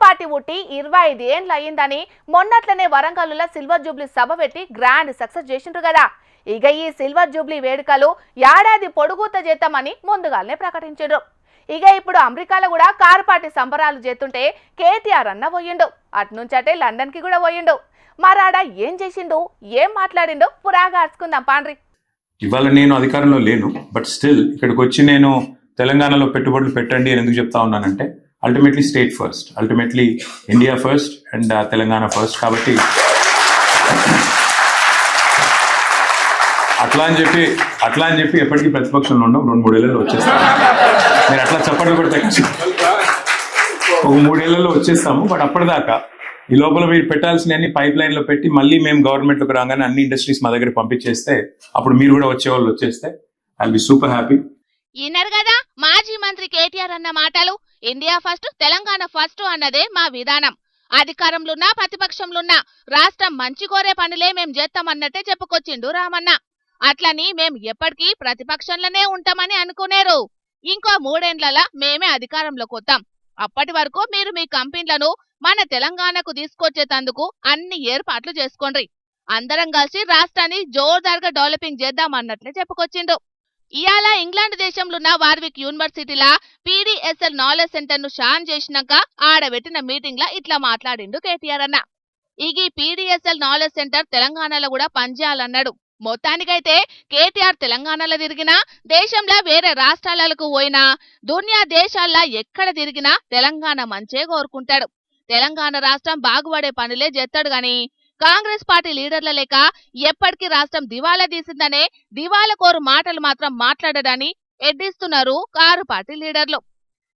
Party ఉట్టి 25 ఏండ్లు అయ్యిందని మొన్నట్లనే వరంగల్లులో సిల్వర్ జూబ్లీ సభ పెట్టి గ్రాండ్ సక్సెస్ చేసిండ్రు కదా. ఇక ఈ సిల్వర్ జూబ్లీ వేడుకలు ఏడాది పొడుగుత చేద్దామని ముందుగానే ప్రకటించారు. ఇక ఇప్పుడు అమెరికాలో కూడా కారు పార్టీ సంబరాలు చేస్తుంటే కేటీఆర్ అన్న పోయిండు. అట్నుంచటే లండన్ కి కూడా పోయిండు. మరాడ ఏం చేసిండు, ఏం మాట్లాడిండు పురాగా అర్చుకుందాం పాండ్రి. ఇవాళ నేను అధికారంలో లేను, బట్ స్టిల్ ఇక్కడికి వచ్చి నేను తెలంగాణలో పెట్టుబడులు పెట్టండి అని ఎందుకు చెప్తా ఉన్నానంటే, ultimately state first, ultimately India first and Telangana first. కాబట్టి అట్లా అని చెప్పి ఎప్పటికీ ప్రతిపక్షంలో ఉండవు. 2-3 ఏళ్లలో వచ్చేస్తాము. మీరు అట్లా చెప్పండి కూడా ఒక 3 ఏళ్లలో వచ్చేస్తాము. బట్ అప్పటిదాకా ఈ లోపల మీరు పెట్టాల్సిన అన్ని పైప్ లైన్ లో పెట్టి మళ్ళీ మేము గవర్నమెంట్ లోకి రాగానే అన్ని ఇండస్ట్రీస్ మా దగ్గర పంపించేస్తే అప్పుడు మీరు కూడా వచ్చేవాళ్ళు వచ్చేస్తే I will be super happy. ఈనరు కదా మాజీ మంత్రి కేటీఆర్ అన్న మాటలు. ఇండియా ఫస్ట్, తెలంగాణ ఫస్ట్ అన్నదే మా విధానం. అధికారంలోన్నా ప్రతిపక్షంలోన్నా రాష్ట్రం మంచి కోరే పనులే మేం చేస్తామన్నట్టే చెప్పుకొచ్చిండు రామన్న. అట్లని మేం ఎప్పటికీ ప్రతిపక్షంలోనే ఉంటామని అనుకునేరు. ఇంకో 3 ఏండ్లలో మేమే అధికారంలోకి వస్తాం. అప్పటి వరకు మీరు మీ కంపెనీలను మన తెలంగాణకు తీసుకొచ్చేటందుకు అన్ని ఏర్పాట్లు చేసుకోండి. అందరం కలిసి రాష్ట్రాన్ని జోర్దార్గా డెవలపింగ్ చేద్దామన్నట్లే చెప్పుకొచ్చిండు. ఇయాల ఇంగ్లాండ్ దేశంలో ఉన్న వార్విక్ యూనివర్సిటీలా పీడీఎస్ఎల్ నాలెడ్జ్ సెంటర్ ను షాన్ చేసినాక ఆడబెట్టిన మీటింగ్ లా ఇట్లా మాట్లాడిండు కేటీఆర్ అన్న. ఈ పీడీఎస్ఎల్ నాలెడ్జ్ సెంటర్ తెలంగాణలో కూడా పనిచేయాలన్నాడు. మొత్తానికైతే కేటీఆర్ తెలంగాణలో తిరిగినా, దేశంలో వేరే రాష్ట్రాలకు పోయినా, దునియా దేశాల్లో ఎక్కడ తిరిగినా తెలంగాణ మంచే కోరుకుంటాడు. తెలంగాణ రాష్ట్రం బాగుపడే పనులే చేస్తాడు గాని కాంగ్రెస్ పార్టీ లీడర్ల లేక ఎప్పటికీ రాష్ట్రం దివాలా తీసిందనే దివాలా కోరు మాటలు మాత్రం మాట్లాడడాన్ని ఎడ్డిస్తున్నారు కారు పార్టీ లీడర్లు.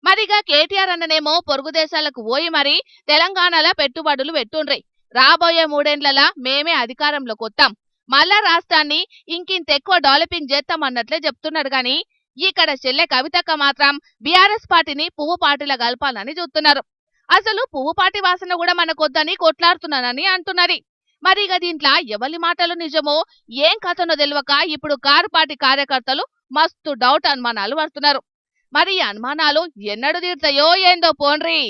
మరిగా కేటీఆర్ అన్ననేమో పొరుగు దేశాలకు పోయి మరి తెలంగాణలో పెట్టుబడులు పెట్టుండ్రి. రాబోయే 3 ఏండ్లలో మేమే అధికారంలోకి వస్తాం, మళ్ళా రాష్ట్రాన్ని ఇంకింత ఎక్కువ డెవలపింగ్ చేస్తామన్నట్లే చెప్తున్నాడు గాని ఇక్కడ చెల్లె కవితక్క మాత్రం బీఆర్ఎస్ పార్టీని పువ్వు పార్టీలా కలపాలని చూస్తున్నారు. అసలు పువ్వు పార్టీ వాసన కూడా మనకొద్దని కొట్లాడుతున్నానని అంటున్నారు. మరి ఇక దీంట్లో ఎవరి మాటలు నిజమో ఏం కథనో తెలియక ఇప్పుడు కారు పార్టీ కార్యకర్తలు మస్తు డౌట్ అనుమానాలు పడుతున్నారు. మరి ఈ అనుమానాలు ఎన్నడు తీరుతాయో ఏందో పోండ్రి.